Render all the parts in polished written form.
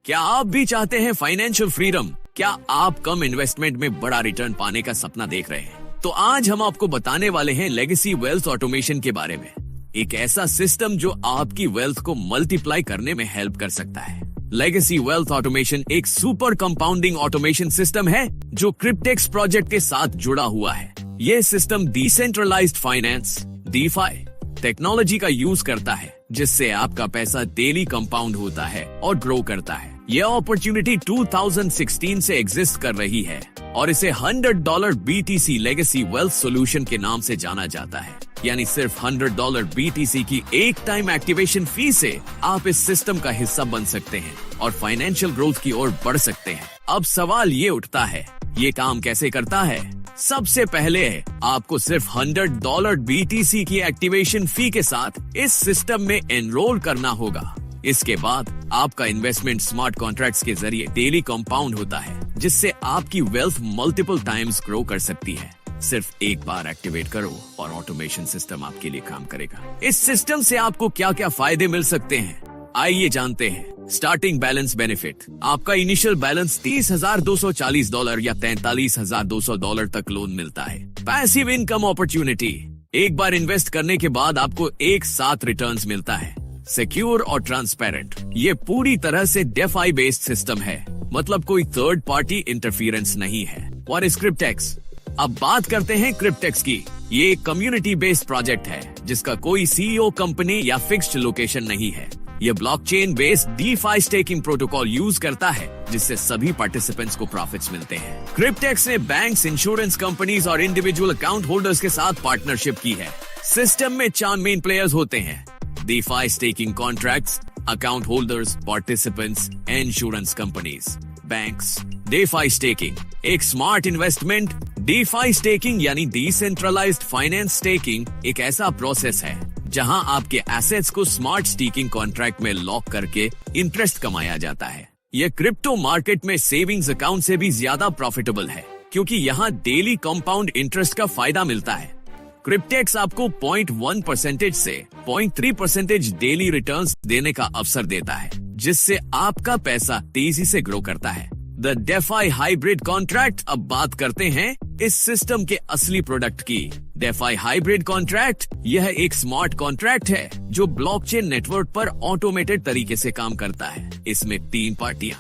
क्या आप भी चाहते हैं फाइनेंशियल फ्रीडम? क्या आप कम इन्वेस्टमेंट में बड़ा रिटर्न पाने का सपना देख रहे हैं? तो आज हम आपको बताने वाले हैं लेगेसी वेल्थ ऑटोमेशन के बारे में। एक ऐसा सिस्टम जो आपकी वेल्थ को मल्टीप्लाई करने में हेल्प कर सकता है। लेगेसी वेल्थ ऑटोमेशन एक सुपर कंपाउंडिंग ऑटोमेशन सिस्टम है जो क्रिप्टेक्स प्रोजेक्ट के साथ जुड़ा हुआ है। यह system decentralised finance DeFi technology का यूज करता है, जिससे आपका पैसा डेली कंपाउंड होता है और ग्रो करता है। यह अपॉर्चुनिटी 2016 से एग्जिस्ट कर रही है और इसे $100 BTC लेगेसी वेल्थ सॉल्यूशन के नाम से जाना जाता है। यानी सिर्फ $100 BTC की एक टाइम एक्टिवेशन फी से आप इस सिस्टम का हिस्सा बन सकते हैं और फाइनेंशियल ग्रोथ की ओर बढ़ सकते हैं। अब सवाल ये उठता है, ये काम कैसे करता है? सबसे पहले आपको सिर्फ $100 BTC की एक्टिवेशन फी के साथ इस सिस्टम में एनरोल करना होगा। इसके बाद आपका इन्वेस्टमेंट स्मार्ट कॉन्ट्रैक्ट्स के जरिए डेली कंपाउंड होता है, जिससे आपकी वेल्थ मल्टीपल टाइम्स ग्रो कर सकती है। सिर्फ एक बार एक्टिवेट करो और ऑटोमेशन सिस्टम आपके लिए काम करेगा। इस सिस्टम से आपको क्या क्या फायदे मिल सकते हैं, आइए जानते हैं। स्टार्टिंग बैलेंस बेनिफिट, आपका इनिशियल बैलेंस $30,240 या $43,200 तक लोन मिलता है। पैसिव इनकम अपॉर्चुनिटी, एक बार इन्वेस्ट करने के बाद आपको एक साथ रिटर्न्स मिलता है। सिक्योर और ट्रांसपेरेंट, ये पूरी तरह से DeFi बेस्ड सिस्टम है, मतलब कोई थर्ड पार्टी इंटरफियरेंस नहीं है। और क्रिप्टेक्स, अब बात करते हैं क्रिप्टेक्स की। ये एक कम्युनिटी बेस्ड प्रोजेक्ट है जिसका कोई CEO कंपनी या फिक्स्ड लोकेशन नहीं है। ये blockchain based DeFi staking protocol use करता है, जिससे सभी पार्टिसिपेंट्स को प्रॉफिट्स मिलते हैं। क्रिप्टेक्स ने बैंक्स, इंश्योरेंस कंपनीज और इंडिविजुअल अकाउंट होल्डर्स के साथ पार्टनरशिप की है। सिस्टम में 4 मेन प्लेयर्स होते हैं: DeFi staking contracts, account holders, participants, insurance companies, banks। DeFi staking एक स्मार्ट इन्वेस्टमेंट। DeFi staking यानी डिसेंट्रलाइज्ड फाइनेंस स्टेकिंग एक ऐसा प्रोसेस है जहां आपके एसेट्स को स्मार्ट स्टेकिंग कॉन्ट्रैक्ट में लॉक करके इंटरेस्ट कमाया जाता है। यह क्रिप्टो मार्केट में सेविंग्स अकाउंट से भी ज्यादा प्रॉफिटेबल है, क्योंकि यहाँ डेली कंपाउंड इंटरेस्ट का फायदा मिलता है। क्रिप्टेक्स आपको 0.1% से 0.3% डेली रिटर्न्स देने का अवसर देता है, जिससे आपका पैसा तेजी से ग्रो करता है। द DeFi हाइब्रिड कॉन्ट्रैक्ट, अब बात करते हैं इस सिस्टम के असली प्रोडक्ट की। DeFi हाइब्रिड कॉन्ट्रैक्ट यह एक स्मार्ट कॉन्ट्रैक्ट है जो ब्लॉकचेन नेटवर्क पर ऑटोमेटेड तरीके से काम करता है। इसमें 3 पार्टियां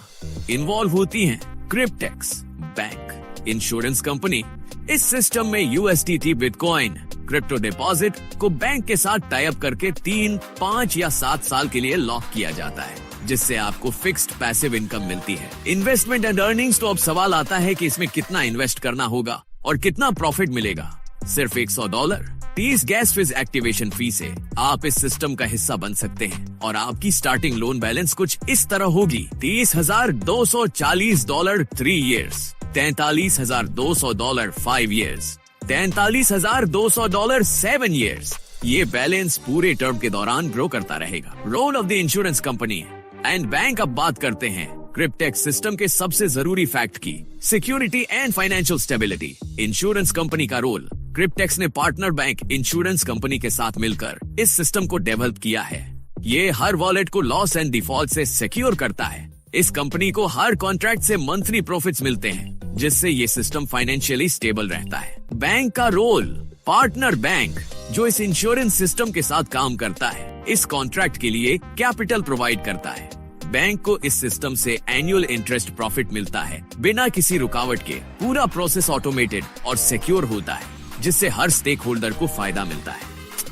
इन्वॉल्व होती हैं: क्रिप्टेक्स, बैंक, इंश्योरेंस कंपनी। इस सिस्टम में USDT बिटकॉइन क्रिप्टो डिपॉजिट को बैंक के साथ टाई अप करके 3, 5 या 7 साल के लिए लॉक किया जाता है, जिससे आपको फिक्स्ड पैसिव इनकम मिलती है। इन्वेस्टमेंट एंड अर्निंग्स, तो अब सवाल आता है कि इसमें कितना इन्वेस्ट करना होगा और कितना प्रॉफिट मिलेगा। सिर्फ $100 30 गैस फीस एक्टिवेशन फी से आप इस सिस्टम का हिस्सा बन सकते हैं और आपकी स्टार्टिंग लोन बैलेंस कुछ इस तरह होगी: $30,240 3 years, $43,200 5 years, $43,200 7 years। ये बैलेंस पूरे टर्म के दौरान ग्रो करता रहेगा। Role of the insurance company and bank, अब बात करते हैं क्रिप्टेक्स सिस्टम के सबसे जरूरी फैक्ट की: security and financial stability. Insurance company का रोल, क्रिप्टेक्स ने पार्टनर बैंक इंश्योरेंस कंपनी के साथ मिलकर इस सिस्टम को डेवलप किया है। ये हर वॉलेट को लॉस एंड डिफॉल्ट से सिक्योर करता है। इस कंपनी को हर कॉन्ट्रैक्ट से मंथली प्रॉफिट्स मिलते हैं, जिससे ये सिस्टम फाइनेंशियली स्टेबल रहता है। बैंक का रोल, पार्टनर बैंक जो इस इंश्योरेंस सिस्टम के साथ काम करता है, इस कॉन्ट्रैक्ट के लिए कैपिटल प्रोवाइड करता है। बैंक को इस सिस्टम से एनुअल इंटरेस्ट प्रॉफिट मिलता है बिना किसी रुकावट के। पूरा प्रोसेस ऑटोमेटेड और सिक्योर होता है, जिससे हर स्टेक होल्डर को फायदा मिलता है।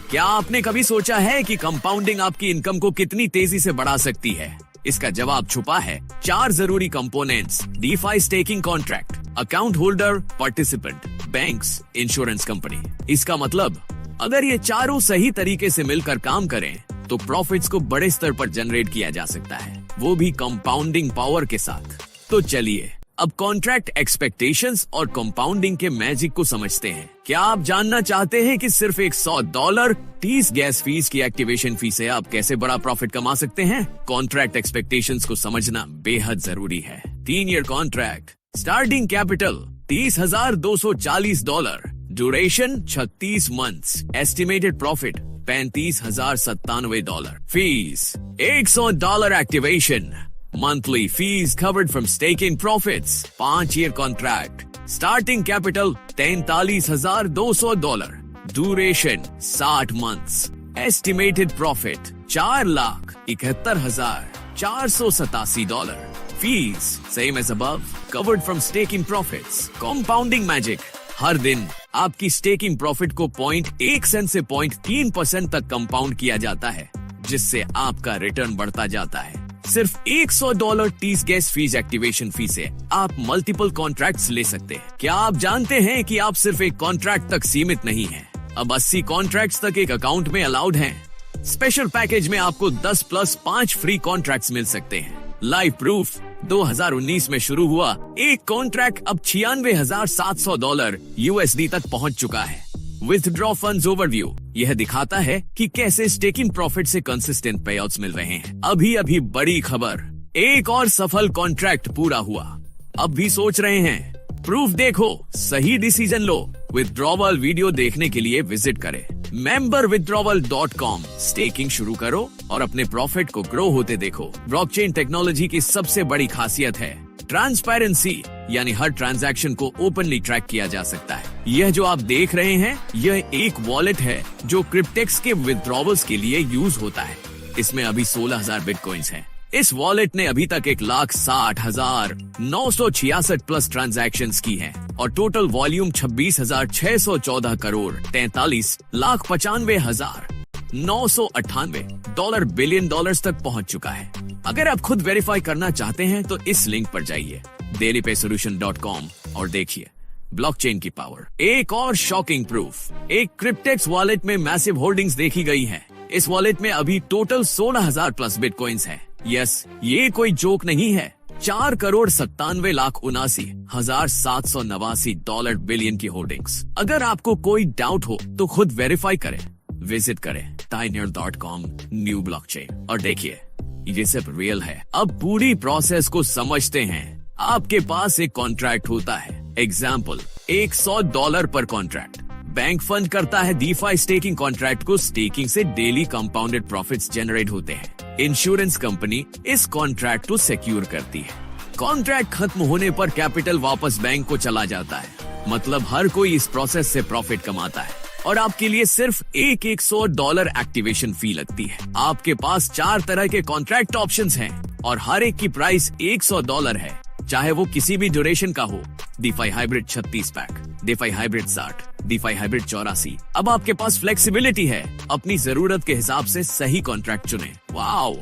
क्या आपने कभी सोचा है कि कंपाउंडिंग आपकी इनकम को कितनी तेजी से बढ़ा सकती है? इसका जवाब छुपा है 4 जरूरी components: DeFi staking contract, account holder, participant, banks, insurance company. इसका मतलब अगर ये चारों सही तरीके से मिलकर काम करें तो प्रॉफिट्स को बड़े स्तर पर जनरेट किया जा सकता है, वो भी कंपाउंडिंग पावर के साथ। तो चलिए अब कॉन्ट्रैक्ट एक्सपेक्टेशंस और कंपाउंडिंग के मैजिक को समझते हैं। क्या आप जानना चाहते हैं कि सिर्फ $100 30 गैस फीस की एक्टिवेशन फी से आप कैसे बड़ा प्रॉफिट कमा सकते हैं? कॉन्ट्रैक्ट एक्सपेक्टेशंस को समझना बेहद जरूरी है। 3 year contract, starting capital $30,240, duration 36 months, estimated profit $35,097, fees $100 activation, Monthly fees covered from staking profits. 5-year contract. Starting capital $43,200. Duration 60 months. Estimated profit $4,71,487. Fees same as above. Covered from staking profits. Compounding magic. हर दिन आपकी staking profit को 0.1 cent से 0.3% तक compound किया जाता है, जिससे आपका रिटर्न बढ़ता जाता है। सिर्फ $100 टीस गैस फीस एक्टिवेशन फी से आप मल्टीपल कॉन्ट्रैक्ट्स ले सकते हैं। क्या आप जानते हैं कि आप सिर्फ एक कॉन्ट्रैक्ट तक सीमित नहीं हैं? अब 80 कॉन्ट्रैक्ट्स तक एक अकाउंट में अलाउड हैं। स्पेशल पैकेज में आपको 10 + 5 फ्री कॉन्ट्रैक्ट्स मिल सकते हैं। लाइव प्रूफ 2019 में शुरू हुआ एक कॉन्ट्रैक्ट अब $96,700 USD तक पहुंच चुका है। विथड्रॉ फंड्स ओवरव्यू यह दिखाता है कि कैसे स्टेकिंग प्रॉफिट से कंसिस्टेंट पेआउट्स मिल रहे हैं। अभी बड़ी खबर, एक और सफल कॉन्ट्रैक्ट पूरा हुआ। अब भी सोच रहे हैं? प्रूफ देखो, सही डिसीजन लो। विथड्रॉवल वीडियो देखने के लिए विजिट करें memberwithdrawal.com। स्टेकिंग शुरू करो और अपने प्रॉफिट को ग्रो होते देखो। ब्लॉकचेन टेक्नोलॉजी की सबसे बड़ी खासियत है ट्रांसपेरेंसी, यानी हर ट्रांजैक्शन को ओपनली ट्रैक किया जा सकता है। यह जो आप देख रहे हैं, यह एक वॉलेट है जो क्रिप्टेक्स के विथड्रॉवल्स के लिए यूज होता है। इसमें अभी 16,000 बिटकॉइंस हैं। इस वॉलेट ने अभी तक 1,60,966 प्लस ट्रांजैक्शंस की हैं और total volume 26,614 crore 43,95,998 billion dollars तक पहुंच चुका है। अगर आप खुद वेरीफाई करना चाहते हैं तो इस लिंक पर जाइए dailypaysolution.com और देखिए ब्लॉकचेन की पावर। एक और शॉकिंग प्रूफ, एक क्रिप्टेक्स वॉलेट में मैसिव होल्डिंग्स देखी गई है। इस वॉलेट में अभी टोटल 16,000 प्लस बिटकॉइंस हैं। यस, ये कोई जोक नहीं है। $4,97,79,789 बिलियन की होल्डिंग्स। अगर आपको कोई डाउट हो तो खुद वेरीफाई करें। विजिट करें Tineur.com न्यू ब्लॉकचेन और देखिए ये सब रियल है। अब पूरी प्रोसेस को समझते हैं। आपके पास एक कॉन्ट्रैक्ट होता है, एग्जाम्पल $100 पर कॉन्ट्रैक्ट। बैंक फंड करता है डीफाई स्टेकिंग कॉन्ट्रैक्ट को। स्टेकिंग से डेली कंपाउंडेड प्रॉफिट्स जनरेट होते हैं। इंश्योरेंस कंपनी इस कॉन्ट्रैक्ट को सिक्योर करती है। कॉन्ट्रैक्ट खत्म होने पर कैपिटल वापस बैंक को चला जाता है। मतलब हर कोई इस प्रोसेस से प्रॉफिट कमाता है और आपके लिए सिर्फ एक $100 एक्टिवेशन फी लगती है। आपके पास 4 तरह के कॉन्ट्रैक्ट ऑप्शंस हैं और हर एक की प्राइस $100 है, चाहे वो किसी भी ड्यूरेशन का हो। DeFi hybrid 36 pack, DeFi hybrid 60, DeFi hybrid 84। अब आपके पास फ्लेक्सिबिलिटी है, अपनी जरूरत के हिसाब से सही कॉन्ट्रैक्ट चुने। Wow,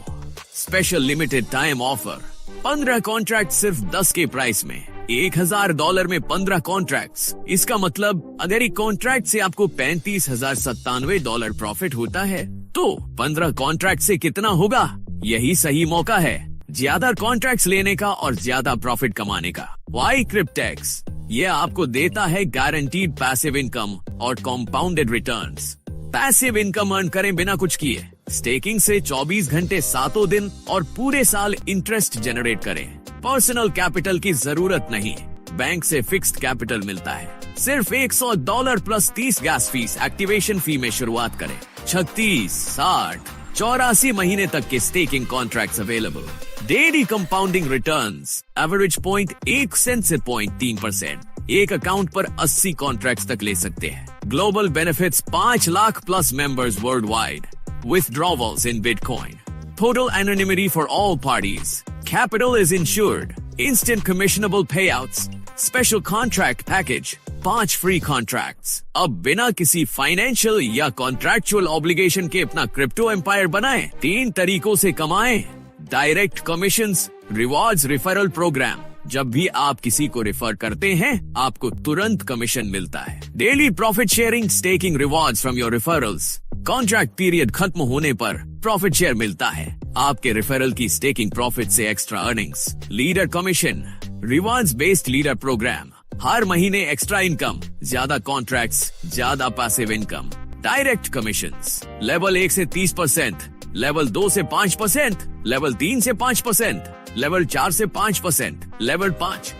special limited time offer, 15 contract सिर्फ 10 के प्राइस में। $1,000 में 15 कॉन्ट्रैक्ट्स। इसका मतलब अगर एक कॉन्ट्रैक्ट से आपको $35,097 प्रॉफिट होता है तो 15 कॉन्ट्रैक्ट से कितना होगा? यही सही मौका है ज्यादा कॉन्ट्रैक्ट्स लेने का और ज्यादा प्रॉफिट कमाने का। वाई क्रिप्टेक्स? ये आपको देता है गारंटीड पैसिव इनकम और कॉम्पाउंडेड रिटर्न्स। पैसिव इनकम अर्न करें बिना कुछ किए। स्टेकिंग से 24 घंटे 7 दिन और पूरे साल इंटरेस्ट जनरेट करें। पर्सनल कैपिटल की जरूरत नहीं, बैंक से फिक्स्ड कैपिटल मिलता है। सिर्फ $100 plus 30 gas fees activation fee में शुरुआत करें। 36, 60, 84 महीने तक के staking contracts available. Daily compounding returns, average 0.1 cent से 0.3%। एक अकाउंट पर 80 कॉन्ट्रैक्ट्स तक ले सकते हैं। Global benefits, 5 lakh plus members world wide. Withdrawals in Bitcoin. Total anonymity for all parties. Capital is insured. Instant commissionable payouts. Special contract package. 5 free contracts. अब बिना किसी फाइनेंशियल या कॉन्ट्रैक्चुअल ऑब्लिगेशन के अपना क्रिप्टो एम्पायर बनाएं। 3 तरीकों से कमाएं। Direct commissions, rewards, referral programme. जब भी आप किसी को रेफर करते हैं, आपको तुरंत कमीशन मिलता है। Daily profit sharing, staking rewards from your referrals. Contract period खत्म होने पर प्रॉफिट शेयर मिलता है। आपके रेफरल की स्टेकिंग प्रॉफिट से extra earnings. Leader commission, rewards based leader program. हर महीने एक्स्ट्रा इनकम, ज्यादा कॉन्ट्रैक्ट्स, ज्यादा passive income. Direct commissions, level 1 से 30%, लेवल 2 से 5%, लेवल 3 से 5%, लेवल 4 से 5%, लेवल 5,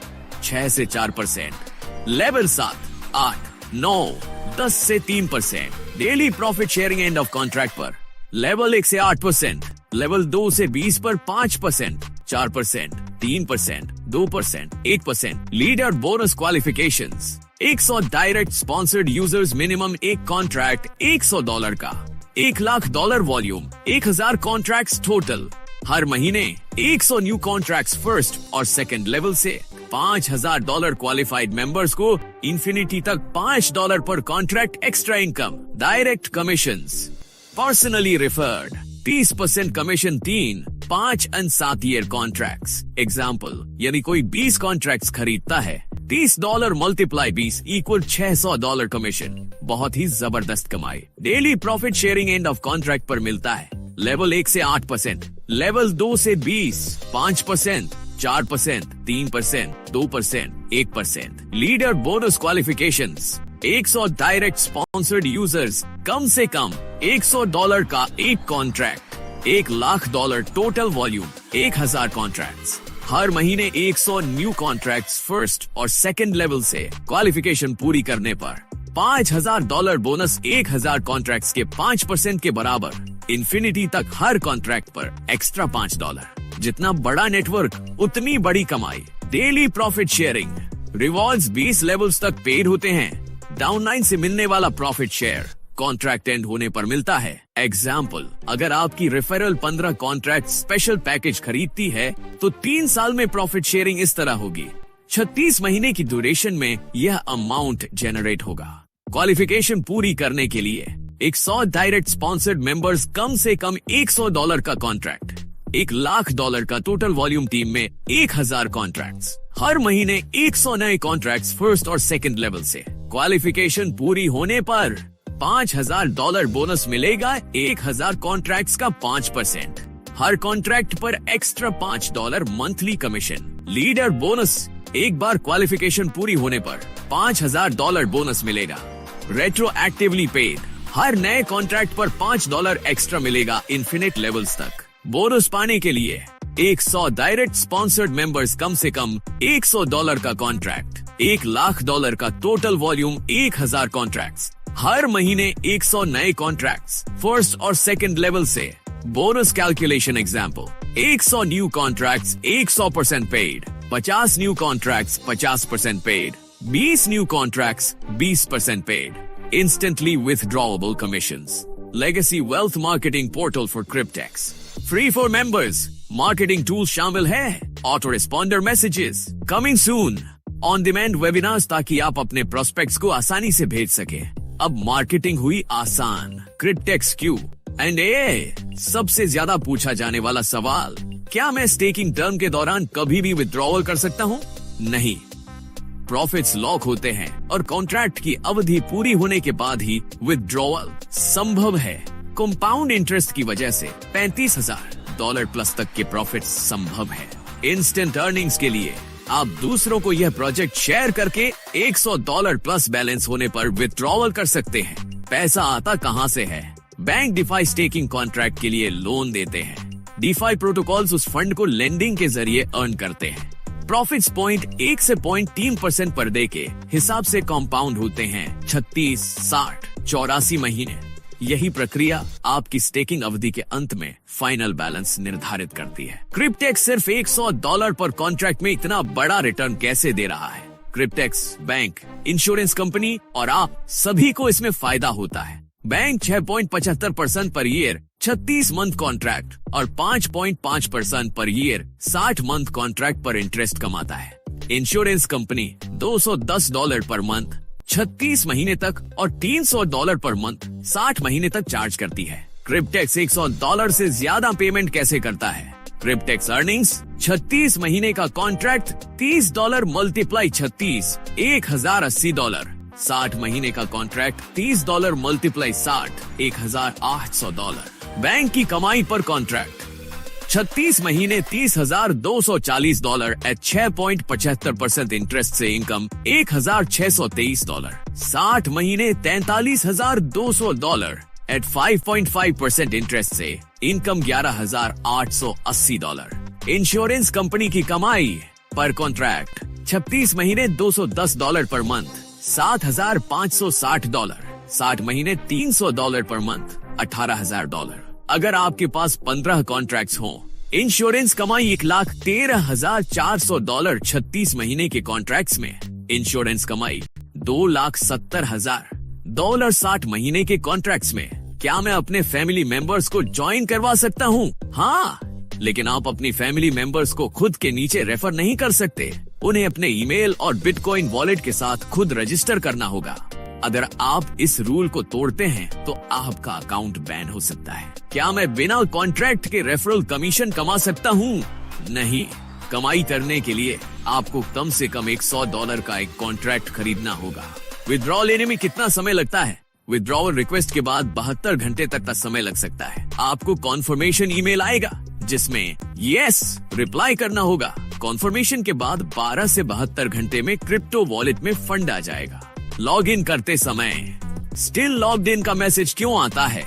6 से 4%, लेवल 7, 8, 9, 10 से 3%। Daily profit sharing end of contract पर लेवल 1 से 8%, लेवल 2 से 20 पर 5%, 4%, 3%, 2%, 8%। Leader bonus qualifications 100 direct sponsored users, minimum एक कॉन्ट्रैक्ट $100 का, $1,00,000 वॉल्यूम, 1000 कॉन्ट्रैक्ट्स टोटल। हर महीने 100 न्यू कॉन्ट्रैक्ट्स फर्स्ट और सेकंड लेवल से। $5,000 क्वालिफाइड मेंबर्स को इंफिनिटी तक $5 पर contract extra income. Direct commissions, personally referred 30% commission 3, 5 and 7 year contracts. Example, यदि कोई 20 कॉन्ट्रैक्ट्स खरीदता है, $30 मल्टीप्लाई 20 इक्वल $600 कमीशन। बहुत ही जबरदस्त कमाई। Daily profit sharing end of contract पर मिलता है। लेवल 1 से 8%, लेवल 2 से 20, 5%, 4%, 3%, 2%, 1%। Leader bonus qualifications 100 direct sponsored users, कम से कम $100 का एक कॉन्ट्रैक्ट, $1,00,000 टोटल वॉल्यूम, 1000 कॉन्ट्रैक्ट्स। हर महीने 100 न्यू कॉन्ट्रैक्ट्स फर्स्ट और सेकंड लेवल से। क्वालिफिकेशन पूरी करने पर $5,000 बोनस, 1000 कॉन्ट्रैक्ट्स के 5% के बराबर। इंफिनिटी तक हर कॉन्ट्रैक्ट पर एक्स्ट्रा $5। जितना बड़ा नेटवर्क उतनी बड़ी कमाई। Daily profit sharing, rewards 20 levels तक पेड होते हैं। डाउनलाइन से मिलने वाला प्रॉफिट शेयर कॉन्ट्रैक्ट एंड होने पर मिलता है। एग्जाम्पल, अगर आपकी रेफरल 15 कॉन्ट्रैक्ट स्पेशल पैकेज खरीदती है तो 3 साल में प्रॉफिट शेयरिंग इस तरह होगी। 36 महीने की ड्यूरेशन में यह अमाउंट जनरेट होगा। क्वालिफिकेशन पूरी करने के लिए 100 डायरेक्ट स्पॉन्सर्ड मेंबर्स, कम से कम $100 का कॉन्ट्रैक्ट, $1,00,000 का टोटल वॉल्यूम, टीम में 1000 कॉन्ट्रैक्ट्स। हर महीने 100 नए कॉन्ट्रैक्ट्स फर्स्ट और सेकंड लेवल से। क्वालिफिकेशन पूरी होने पर $5,000 बोनस मिलेगा, 1000 कॉन्ट्रैक्ट्स का 5%। हर कॉन्ट्रैक्ट पर extra $5 monthly commission. Leader bonus, एक बार क्वालिफिकेशन पूरी होने पर $5,000 बोनस मिलेगा, रेट्रो एक्टिवली पेड। हर नए कॉन्ट्रैक्ट पर $5 एक्स्ट्रा मिलेगा इन्फिनिट लेवल्स तक। बोनस पाने के लिए 100 डायरेक्ट स्पॉन्सर्ड मेंबर्स, कम से कम $100 का कॉन्ट्रैक्ट, $1,00,000 का टोटल वॉल्यूम, 1000 कॉन्ट्रैक्ट्स। हर महीने 100 नए कॉन्ट्रैक्ट्स फर्स्ट और सेकंड लेवल से। Bonus calculation example, 100 new contracts 100% paid, 50 new contracts 50% paid, 20 new contracts 20% paid. Instantly withdrawable commissions. Legacy Wealth Marketing Portal for Cryptex. Free for members. Marketing tools शामिल है। Auto responder messages. Coming soon. On demand webinars ताकि आप अपने prospects को आसानी से भेज सके। अब मार्केटिंग हुई आसान। Cryptex Q and A। सबसे ज्यादा पूछा जाने वाला सवाल, क्या मैं स्टेकिंग टर्म के दौरान कभी भी विथड्रॉवल कर सकता हूँ? नहीं। प्रॉफिट्स लॉक होते हैं और कॉन्ट्रैक्ट की अवधि पूरी होने के बाद ही विथड्रॉवल संभव है। कंपाउंड इंटरेस्ट की वजह से $35,000 प्लस तक के प्रॉफिट संभव है। इंस्टेंट अर्निंग्स के लिए आप दूसरों को यह प्रोजेक्ट शेयर करके $100 प्लस बैलेंस होने पर विथड्रॉवल कर सकते हैं। पैसा आता कहां से है? बैंक डिफाई स्टेकिंग कॉन्ट्रैक्ट के लिए लोन देते हैं। डिफाई प्रोटोकॉल्स उस फंड को लेंडिंग के जरिए अर्न करते हैं। प्रॉफिट्स 0.1 से 0.3% पर डे के हिसाब से कंपाउंड होते हैं 36, 60, 84 महीने। यही प्रक्रिया आपकी स्टेकिंग अवधि के अंत में फाइनल बैलेंस निर्धारित करती है। क्रिप्टेक्स सिर्फ $100 पर कॉन्ट्रैक्ट में इतना बड़ा रिटर्न कैसे दे रहा है? क्रिप्टेक्स बैंक, इंश्योरेंस कंपनी और आप सभी को इसमें फायदा होता है। Bank 6.75% per year 36 month contract और 5.5% पर ईयर 60 मंथ कॉन्ट्रैक्ट पर इंटरेस्ट कमाता है। इंश्योरेंस कंपनी $210 पर मंथ 36 महीने तक और $300 पर मंथ 60 महीने तक चार्ज करती है। क्रिप्टेक्स $100 से ज्यादा पेमेंट कैसे करता है? क्रिप्टेक्स अर्निंग्स 36 महीने का कॉन्ट्रैक्ट $30 मल्टीप्लाई 36, $1,080। 60 महीने का कॉन्ट्रैक्ट $30 मल्टीप्लाई 60, $1,800। बैंक की कमाई पर कॉन्ट्रैक्ट 36 महीने $30,240 एट 6.75% इंटरेस्ट से इनकम $1,623। 60 महीने $43,200 एट 5.5% इंटरेस्ट से इनकम $11,880। इंश्योरेंस कंपनी की कमाई पर कॉन्ट्रैक्ट 36 महीने $210 पर मंथ, $7,560। 60 महीने $300 पर मंथ, $18,000। अगर आपके पास 15 कॉन्ट्रैक्ट्स हों इंश्योरेंस कमाई $1,13,400 36 महीने के कॉन्ट्रैक्ट्स में। इंश्योरेंस कमाई $2,70,000 60 महीने के कॉन्ट्रैक्ट्स में। क्या मैं अपने फैमिली मेंबर्स को ज्वाइन करवा सकता हूँ? हाँ, लेकिन आप अपनी फैमिली मेंबर्स को खुद के नीचे रेफर नहीं कर सकते। उन्हें अपने ईमेल और बिटकॉइन वॉलेट के साथ खुद रजिस्टर करना होगा। अगर आप इस रूल को तोड़ते हैं तो आपका अकाउंट बैन हो सकता है। क्या मैं बिना कॉन्ट्रैक्ट के रेफरल कमीशन कमा सकता हूँ? नहीं। कमाई करने के लिए आपको कम से कम $100 का एक कॉन्ट्रैक्ट खरीदना होगा। विड्रॉ लेने में कितना समय लगता है? विड्रॉवल रिक्वेस्ट के बाद 72 घंटे तक का समय लग सकता है। आपको कॉन्फर्मेशन ईमेल आएगा जिसमें यस रिप्लाई करना होगा। कॉन्फर्मेशन के बाद 12 से 72 घंटे में क्रिप्टो वॉलेट में फंड आ जाएगा। लॉग इन करते समय स्टिल लॉग्ड इन का मैसेज क्यों आता है?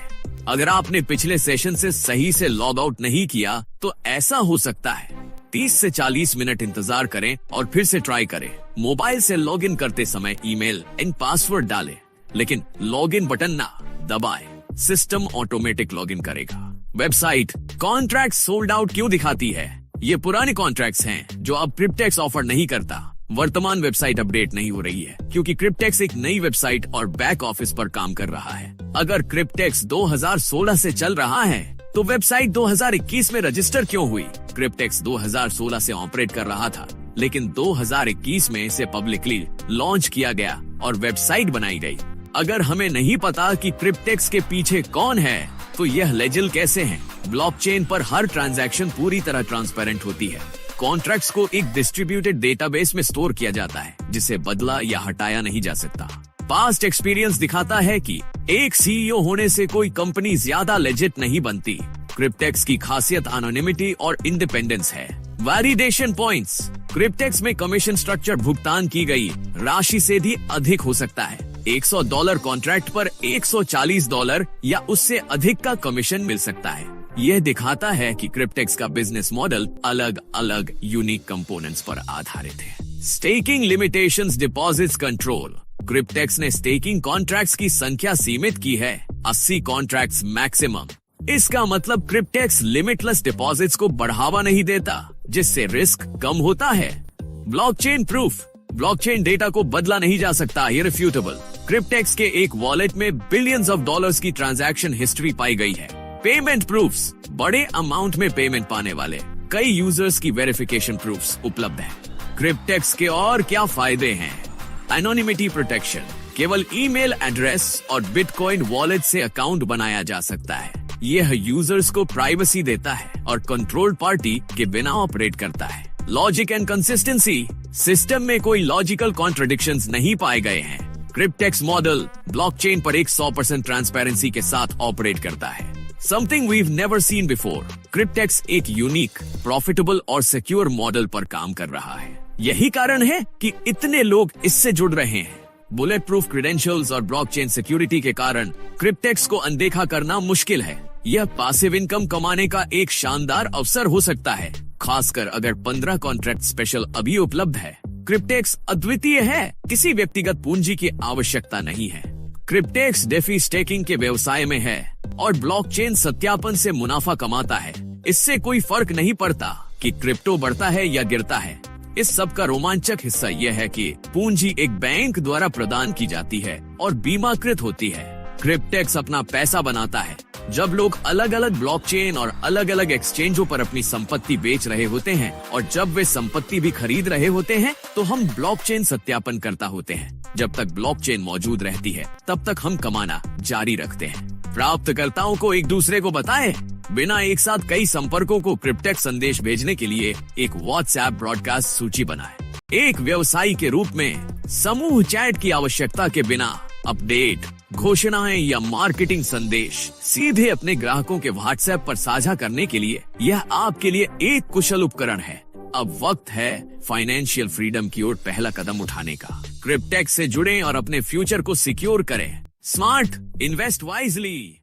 अगर आपने पिछले सेशन से सही से लॉग आउट नहीं किया तो ऐसा हो सकता है। 30 से 40 मिनट इंतजार करें और फिर से ट्राई करें। मोबाइल से लॉग इन करते समय ईमेल एंड पासवर्ड डालें, लेकिन लॉग इन बटन ना दबाएं। सिस्टम ऑटोमेटिक लॉग इन करेगा। वेबसाइट कॉन्ट्रैक्ट सोल्ड आउट क्यों दिखाती है? ये पुराने कॉन्ट्रैक्ट्स हैं जो अब क्रिप्टेक्स ऑफर नहीं करता। वर्तमान वेबसाइट अपडेट नहीं हो रही है क्योंकि क्रिप्टेक्स एक नई वेबसाइट और बैक ऑफिस पर काम कर रहा है। अगर क्रिप्टेक्स 2016 से चल रहा है तो वेबसाइट 2021 में रजिस्टर क्यों हुई? क्रिप्टेक्स 2016 से ऑपरेट कर रहा था, लेकिन 2021 में इसे पब्लिकली लॉन्च किया गया और वेबसाइट बनाई गई। अगर हमें नहीं पता कि क्रिप्टेक्स के पीछे कौन है तो यह लेजिल कैसे हैं? ब्लॉकचेन पर हर ट्रांजैक्शन पूरी तरह ट्रांसपेरेंट होती है। कॉन्ट्रैक्ट्स को एक डिस्ट्रीब्यूटेड डेटाबेस में स्टोर किया जाता है जिसे बदला या हटाया नहीं जा सकता। पास्ट एक्सपीरियंस दिखाता है कि एक सीईओ होने से कोई कंपनी ज्यादा लेजिट नहीं बनती। क्रिप्टेक्स की खासियत एनोनिमिटी और इंडिपेंडेंस है। Validation points. क्रिप्टेक्स में कमीशन स्ट्रक्चर भुगतान की गई राशि से भी अधिक हो सकता है। $100 कॉन्ट्रैक्ट पर $140 या उससे अधिक का कमीशन मिल सकता है। यह दिखाता है कि क्रिप्टेक्स का बिजनेस मॉडल अलग अलग यूनिक कंपोनेंट्स पर आधारित है। Staking limitations, deposits control. Cryptex ने स्टेकिंग कॉन्ट्रैक्ट्स की संख्या सीमित की है, 80 कॉन्ट्रैक्ट्स मैक्सिमम। इसका मतलब क्रिप्टेक्स लिमिटलेस डिपॉजिट्स को बढ़ावा नहीं देता, जिससे रिस्क कम होता है। Blockchain proof. ब्लॉकचेन डेटा को बदला नहीं जा सकता, इररिफ्यूटेबल। क्रिप्टेक्स के एक वॉलेट में बिलियंस ऑफ डॉलर्स की ट्रांजैक्शन हिस्ट्री पाई गई है। Payment proofs. बड़े अमाउंट में पेमेंट पाने वाले कई यूजर्स की वेरिफिकेशन प्रूफ्स उपलब्ध है। क्रिप्टेक्स के और क्या फायदे हैं? Anonymity protection. केवल ईमेल एड्रेस और बिटकॉइन वॉलेट से अकाउंट बनाया जा सकता है। यह यूजर्स को प्राइवेसी देता है और कंट्रोल पार्टी के बिना ऑपरेट करता है। Logic and consistency. सिस्टम में कोई लॉजिकल कॉन्ट्रडिक्शंस नहीं पाए गए हैं। क्रिप्टेक्स मॉडल ब्लॉकचेन पर 100% ट्रांसपेरेंसी के साथ ऑपरेट करता है। Something we've never seen before. Cryptex एक यूनिक, प्रॉफिटेबल और सिक्योर मॉडल पर काम कर रहा है। यही कारण है कि इतने लोग इससे जुड़ रहे हैं। बुलेट प्रूफ क्रेडेंशियल्स और ब्लॉकचेन सिक्योरिटी के कारण क्रिप्टेक्स को अनदेखा करना मुश्किल है। यह पासिव इनकम कमाने का एक शानदार अवसर हो सकता है, खासकर अगर 15 कॉन्ट्रैक्ट स्पेशल अभी उपलब्ध है। क्रिप्टेक्स अद्वितीय है, किसी व्यक्तिगत पूंजी की आवश्यकता नहीं है। क्रिप्टेक्स डेफी स्टेकिंग के व्यवसाय में है और ब्लॉकचेन सत्यापन से मुनाफा कमाता है। इससे कोई फर्क नहीं पड़ता कि क्रिप्टो बढ़ता है या गिरता है। इस सब का रोमांचक हिस्सा यह है कि पूंजी एक बैंक द्वारा प्रदान की जाती है और बीमाकृत होती है। क्रिप्टेक्स अपना पैसा बनाता है जब लोग अलग अलग ब्लॉकचेन और अलग अलग एक्सचेंजों पर अपनी संपत्ति बेच रहे होते हैं, और जब वे संपत्ति भी खरीद रहे होते हैं तो हम ब्लॉकचेन सत्यापन करता होते हैं। जब तक ब्लॉकचेन मौजूद रहती है तब तक हम कमाना जारी रखते हैं। प्राप्तकर्ताओं को एक दूसरे को बताएं। बिना एक साथ कई संपर्कों को क्रिप्टेक्स संदेश भेजने के लिए एक व्हाट्सएप ब्रॉडकास्ट सूची बनाएं। एक व्यवसायी के रूप में समूह चैट की आवश्यकता के बिना अपडेट, घोषणाएं या मार्केटिंग संदेश सीधे अपने ग्राहकों के व्हाट्सएप पर साझा करने के लिए यह आपके लिए एक कुशल उपकरण है। अब वक्त है फाइनेंशियल फ्रीडम की ओर पहला कदम उठाने का। क्रिप्टेक्स से जुड़ें और अपने फ्यूचर को सिक्योर करें। Smart, invest wisely.